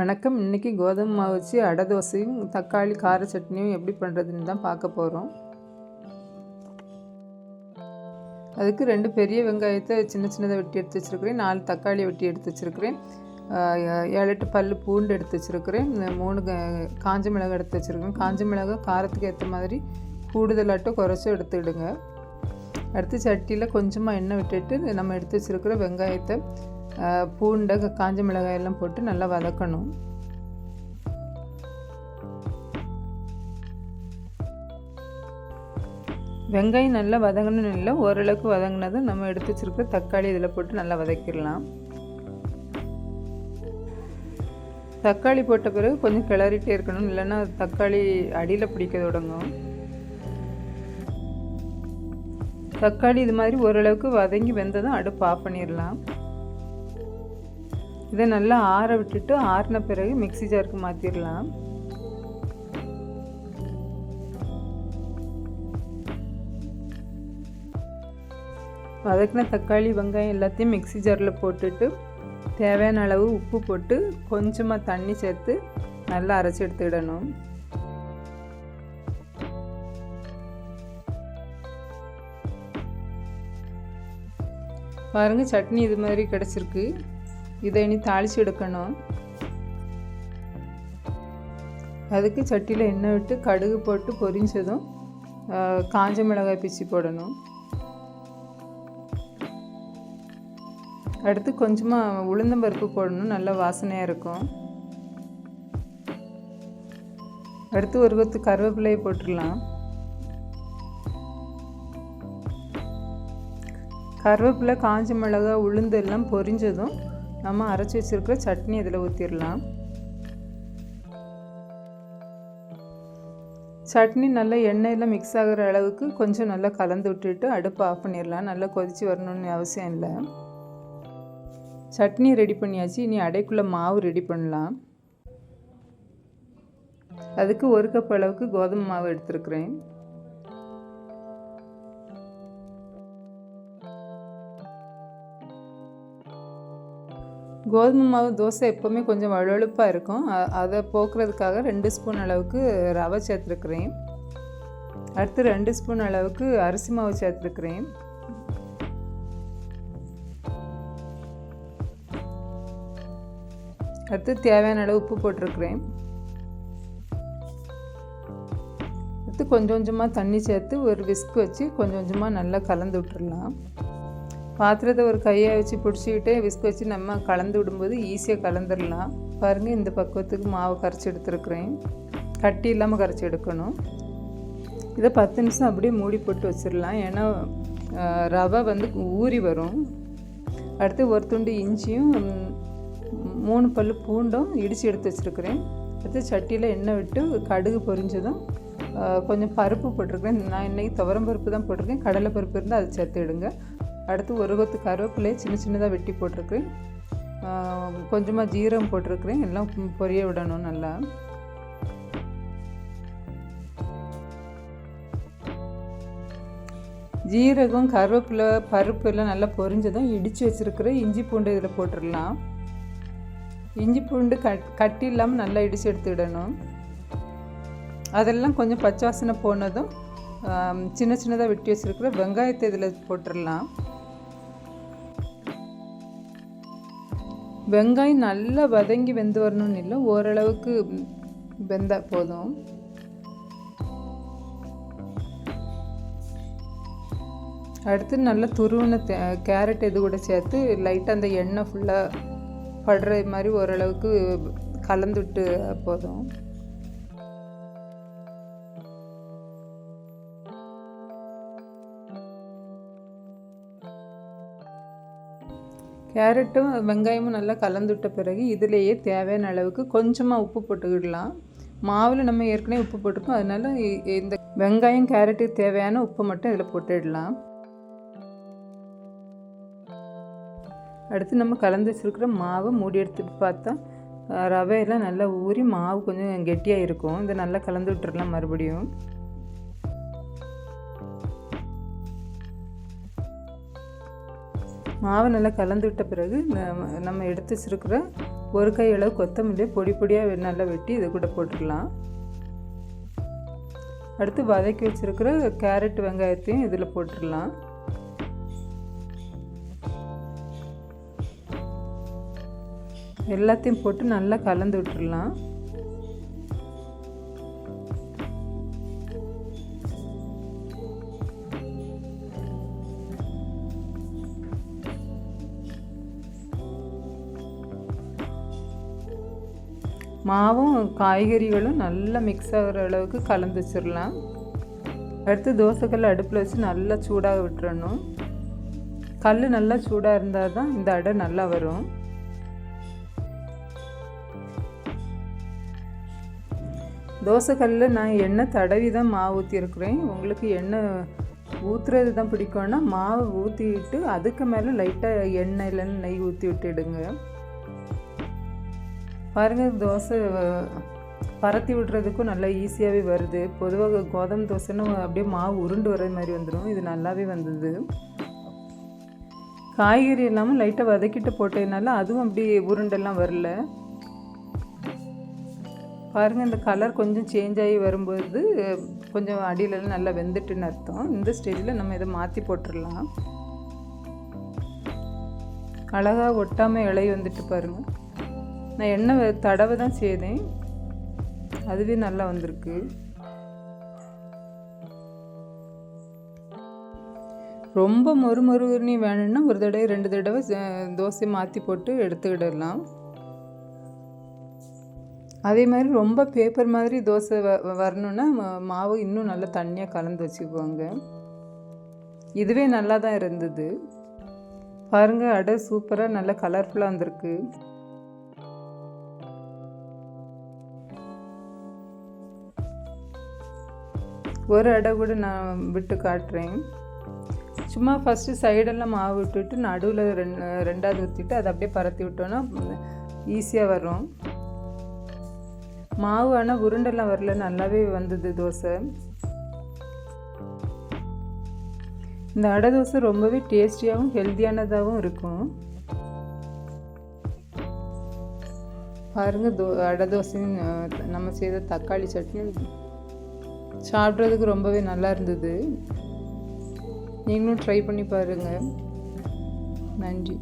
வணக்கம். இன்றைக்கி கோதுமை மாவு வச்சு அடை தோசையும் தக்காளி கார சட்னியும் எப்படி பண்ணுறதுன்னு தான் பார்க்க போகிறோம். அதுக்கு 2 பெரிய வெங்காயத்தை சின்ன சின்னதாக வெட்டி எடுத்து வச்சுருக்கிறேன். 4 தக்காளி வெட்டி எடுத்து வச்சுருக்கிறேன். 7-8 பல் பூண்டு எடுத்து வச்சுருக்கிறேன். 3 காஞ்ச மிளகாய் எடுத்து வச்சுருக்கிறேன். காஞ்ச மிளகாய் காரத்துக்கு ஏற்ற மாதிரி கூடுதலாட்டம் குறைச்சும் எடுத்துக்கிடுங்க. அடுத்து சட்டியில் கொஞ்சமாக எண்ணெய் விட்டுட்டு நம்ம எடுத்து வச்சுருக்கிற வெங்காயத்தை பூண்டை காஞ்ச மிளகாயெல்லாம் போட்டு நல்லா வதக்கணும். வெங்காயம் நல்லா வதங்கணும்னு இல்லை, ஓரளவுக்கு வதங்கினதும் நம்ம எடுத்து வச்சுருக்கிற தக்காளி இதில் போட்டு நல்லா வதக்கிடலாம். தக்காளி போட்ட பிறகு கொஞ்சம் கிளறிட்டே இருக்கணும், இல்லைன்னா தக்காளி அடியில் பிடிக்க தொடங்கும். தக்காளி இது மாதிரி ஓரளவுக்கு வதங்கி வெந்ததும் அடுப்பு ஆஃப் பண்ணிடலாம். இதை நல்லா ஆற விட்டுட்டு ஆறின பிறகு மிக்ஸி ஜாருக்கு மாற்றிடலாம். வதக்கின தக்காளி வெங்காயம் எல்லாத்தையும் மிக்ஸி ஜாரில் போட்டுட்டு தேவையான அளவு உப்பு போட்டு கொஞ்சமாக தண்ணி சேர்த்து நல்லா அரைச்சி எடுத்துக்கிடணும். பாருங்கள், சட்னி இது மாதிரி கிடச்சிருக்கு. இதை இனி தாளித்து எடுக்கணும். அதுக்கு சட்டியில் எண்ணெய் விட்டு கடுகு போட்டு பொரிஞ்சதும் காஞ்ச மிளகாய் பிச்சு போடணும். அடுத்து கொஞ்சமாக உளுந்தம்பருப்பு போடணும், நல்ல வாசனையாக இருக்கும். அடுத்து ஒரு கொத்து கருவேப்பிலையை போட்டுடலாம். கருவேப்பிலை காஞ்ச மிளகாய் உளுந்து எல்லாம் பொரிஞ்சதும் நம்ம அரைச்சி வச்சுருக்கிற சட்னி இதில் ஊற்றிடலாம். சட்னி நல்லா எண்ணெயில் மிக்ஸ் ஆகிற அளவுக்கு கொஞ்சம் நல்லா கலந்து விட்டுட்டு அடுப்பு ஆஃப் பண்ணிடலாம். நல்லா கொதித்து வரணும்னு அவசியம் இல்லை. சட்னி ரெடி பண்ணியாச்சு. இனி அடைக்குள்ளே மாவு ரெடி பண்ணலாம். அதுக்கு 1 கப் அளவுக்கு கோதுமை மாவு எடுத்துருக்குறேன். கோதுமை மாவு தோசை எப்போவுமே கொஞ்சம் வழுவழுப்பாக இருக்கும். அதை போக்குறதுக்காக 2 ஸ்பூன் அளவுக்கு ரவை சேர்த்துருக்குறேன். அடுத்து 2 ஸ்பூன் அளவுக்கு அரிசி மாவு சேர்த்துருக்குறேன். அடுத்து தேவையான அளவு உப்பு போட்டிருக்கிறேன். அடுத்து கொஞ்சம் கொஞ்சமாக தண்ணி சேர்த்து ஒரு விஸ்க் வச்சு கொஞ்சம் கொஞ்சமாக நல்லா கலந்து விட்டுடலாம். பாத்திரத்தை ஒரு கையை வச்சு பிடிச்சிக்கிட்டே விஸ்க் வச்சு நம்ம கலந்து விடும்போது ஈஸியாக கலந்துடலாம். பாருங்கள், இந்த பக்குவத்துக்கு மாவு கரைச்சி எடுத்துருக்குறேன். கட்டி இல்லாமல் கரைச்சி எடுக்கணும். இதை 10 நிமிஷம் அப்படியே மூடி போட்டு வச்சிடலாம், ஏன்னா ரவை ஊறி வரும். அடுத்து ஒரு துண்டு இஞ்சியும் 3 பல் பூண்டும் இடித்து எடுத்து வச்சுருக்கிறேன். அடுத்து சட்டியில் எண்ணெய் விட்டு கடுகு பொரிஞ்சதும் கொஞ்சம் பருப்பு போட்டிருக்கிறேன். நான் இன்றைக்கி துவரம்பருப்பு தான் போட்டிருக்கேன். கடலை பருப்பு இருந்தால் அதை சேர்த்துடுங்க. அடுத்து ஒரு கொத்து கருவேப்பிலையை சின்ன சின்னதாக வெட்டி போட்டிருக்கேன். கொஞ்சமாக ஜீரகம் போட்டிருக்கிறேன். எல்லாம் பொரிய விடணும் நல்லா. ஜீரகம் கருவேப்பிலை பருப்பு எல்லாம் நல்லா பொரிஞ்சதும் இடித்து வச்சுருக்கிற இஞ்சி பூண்டு இதில் போட்டுடலாம். இஞ்சி பூண்டு கட்டி இல்லாமல் நல்லா இடித்து எடுத்துக்கிடணும். அதெல்லாம் கொஞ்சம் பச்சை வாசனை போனதும் சின்ன சின்னதாக வெட்டி வச்சுருக்கிற வெங்காயத்தை இதில் போட்டுடலாம். வெங்காயம் நல்லா வதங்கி வெந்து வரணும்னு இல்லை, ஓரளவுக்கு வெந்தால் போதும். அடுத்து நல்லா துருவின கேரட் இது கூட சேர்த்து லைட்டாக அந்த எண்ணெய் ஃபுல்லாக படுற மாதிரி ஓரளவுக்கு கலந்துவிட்டு போதும். கேரட்டும் வெங்காயமும் நல்லா கலந்துவிட்ட பிறகு இதிலேயே தேவையான அளவுக்கு கொஞ்சமாக உப்பு போட்டுக்கிடலாம். மாவில் நம்ம ஏற்கனவே உப்பு போட்டிருக்கோம், அதனால இந்த வெங்காயம் கேரட்டுக்கு தேவையான உப்பு மட்டும் இதில் போட்டுடலாம். அடுத்து நம்ம கலந்து வச்சுருக்கிற மாவை மூடி எடுத்துட்டு பார்த்தா ரவையெல்லாம் நல்லா ஊறி மாவு கொஞ்சம் கெட்டியாக இருக்கும். இதை நல்லா கலந்து விட்டுடலாம் மறுபடியும். மாவு நல்லா கலந்து விட்ட பிறகு நம்ம எடுத்து வச்சுருக்கிற ஒரு கை அளவு கொத்தமல்லியை பொடி பொடியாக நல்லா வெட்டி இதை கூட போட்டுடலாம். அடுத்து வதக்கி வச்சுருக்கிற கேரட் வெங்காயத்தையும் இதில் போட்டுடலாம். எல்லாத்தையும் போட்டு நல்லா கலந்து விட்டுடலாம். மாவும் காய்கறிகளும் நல்லா மிக்ஸ் ஆகிற அளவுக்கு கலந்து வச்சிடலாம். அடுத்து தோசைக்கல் அடுப்பில் வச்சு நல்லா சூடாக விட்டுறணும். கல் நல்லா சூடாக இருந்தால் தான் இந்த அடை நல்லா வரும். தோசைக்கல்லில் நான் எண்ணெய் தடவி தான் மாவு ஊற்றிருக்கிறேன். உங்களுக்கு எண்ணெய் ஊற்றுறது தான் பிடிக்கும்னா மாவு ஊற்றிட்டு அதுக்கு மேலே லைட்டாக எண்ணெய் இல்லைன்னு நெய் ஊற்றி விட்டுடுங்க. பாருங்கள், தோசை பரத்தி விடுறதுக்கும் நல்லா ஈஸியாகவே வருது. பொதுவாக கோதுமை தோசைன்னு அப்படியே மாவு உருண்டு வர்ற மாதிரி வந்துடும். இது நல்லாவே வந்தது. காய்கறி இல்லாமல் லைட்டாக வதக்கிட்டு போட்டதுனால அதுவும் அப்படி உருண்டெல்லாம் வரல. பாருங்கள், இந்த கலர் கொஞ்சம் சேஞ்ச் ஆகி வரும்போது கொஞ்சம் அடியிலலாம் நல்லா வெந்துட்டுன்னு அர்த்தம். இந்த ஸ்டேஜில் நம்ம இதை மாற்றி போட்டுடலாம். அழகாக ஒட்டாமல் இலை வந்துட்டு பாருங்கள். நான் எண்ணெய் தடவை தான் செய்தேன், அதுவே நல்லா வந்திருக்கு. ரொம்ப மொறுமொறுன்னு வேணும்னா ஒரு தடவை 2 தடவை தோசை மாற்றி போட்டு எடுத்துக்கிடலாம். அதே மாதிரி ரொம்ப பேப்பர் மாதிரி தோசை வரணுன்னா மாவு இன்னும் நல்லா தண்ணியாக கலந்து வச்சுக்குவாங்க. இதுவே நல்லா தான் இருந்தது. பாருங்கள், அடை சூப்பராக நல்லா கலர்ஃபுல்லாக வந்திருக்கு. ஒரு அடை கூட நான் விட்டு காட்டுறேன். சும்மா ஃபஸ்ட்டு சைடெல்லாம் மாவு விட்டுட்டு நடுவில் ரெண்டாவது ஊற்றிட்டு அதை அப்படியே பரத்தி விட்டோன்னா ஈஸியாக வரும். மாவு ஆனால் உருண்டெல்லாம் வரல, நல்லாவே வந்தது தோசை. இந்த அடை தோசை ரொம்பவே டேஸ்டியாகவும் ஹெல்த்தியானதாகவும் இருக்கும். பாருங்கள், அடை தோசையும் நம்ம செய்த தக்காளி சட்னி சாப்பிட்றதுக்கு ரொம்பவே நல்லா இருந்தது. நீங்களும் ட்ரை பண்ணி பாருங்கள். நன்றி.